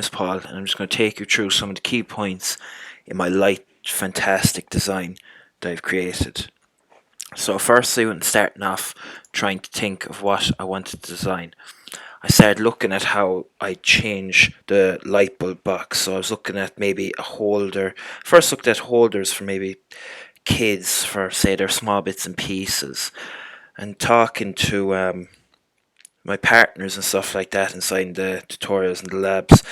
is Paul, and I'm just going to take you through some of the key points in my light, fantastic design that I've created. So, firstly, when starting off trying to think of what I wanted to design, I started looking at how I change the light bulb box. So, I was looking at maybe a holder. First, looked at holders for maybe kids for, say, their small bits and pieces, and talking to my partners and stuff like that inside the tutorials and the labs.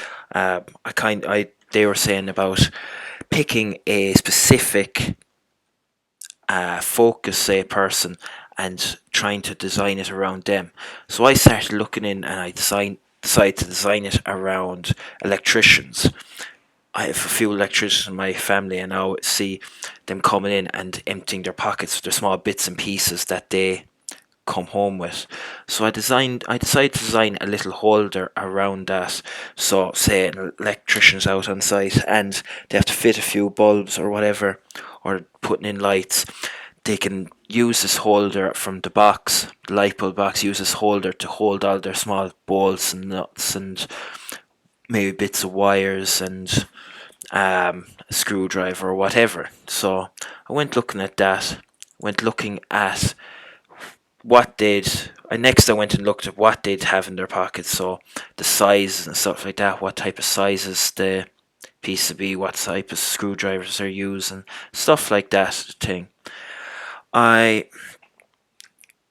They were saying about picking a specific focus, say, person, and trying to design it around them. So I started looking in, and decided to design it around electricians. I have a few electricians in my family, and I now see them coming in and emptying their pockets with their small bits and pieces that they come home with. So I decided to design a little holder around that. So say an electrician's out on site and they have to fit a few bulbs or whatever, or putting in lights, they can use this holder from the box, the light bulb box, use this holder to hold all their small bolts and nuts and maybe bits of wires and a screwdriver or whatever. So I went looking at that, went looking at what they'd next I went and looked at what they'd have in their pockets, so the sizes and stuff like that, what type of sizes the PCB, what type of screwdrivers they're using, stuff like that thing. I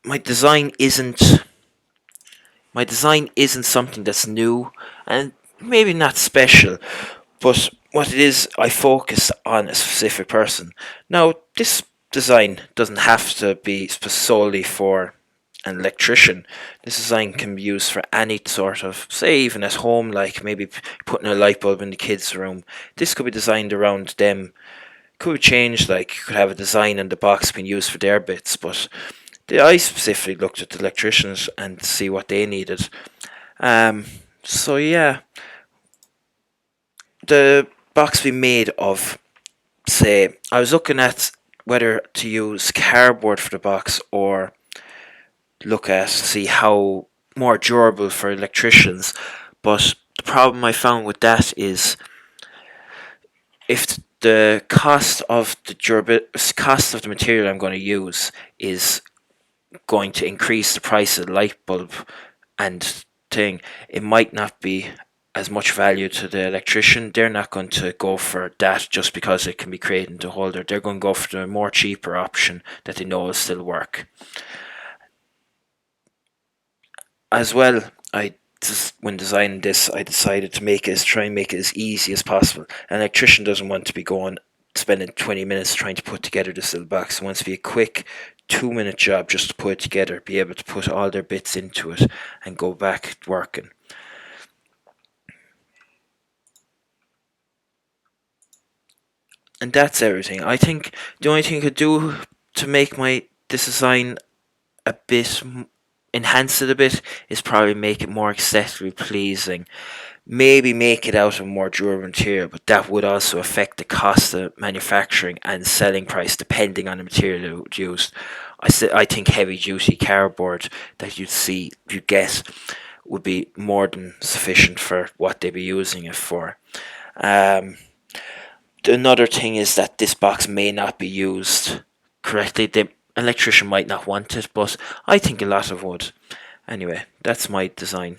my design isn't my design isn't something that's new and maybe not special, but what it is, I focus on a specific person. Now, this design doesn't have to be solely for an electrician. This design can be used for any sort of, say, even at home, like maybe putting a light bulb in the kids' room. This could be designed around them. Could be changed, like you could have a design and the box being used for their bits, but I specifically looked at the electricians and see what they needed. Um, so yeah, the box be made of, say, I was looking at whether to use cardboard for the box or look at see how more durable for electricians. But the problem I found with that is if the cost of the material I'm going to use is going to increase the price of the light bulb and thing, it might not be as much value to the electrician. They're not going to go for that just because it can be created into a holder. They're going to go for the more cheaper option that they know will still work. As well, when designing this, I decided to try and make it as easy as possible. An electrician doesn't want to be spending 20 minutes trying to put together this little box. It wants to be a quick 2-minute job just to put it together, be able to put all their bits into it and go back working. And that's everything. I think the only thing I could do to make this design a bit enhance it a bit is probably make it more aesthetically pleasing. Maybe make it out of more durable material, but that would also affect the cost of manufacturing and selling price depending on the material used. I think heavy duty cardboard that you get would be more than sufficient for what they'd be using it for. Um, Another thing is that this box may not be used correctly. The electrician might not want it, but I think a lot of would. Anyway, that's my design.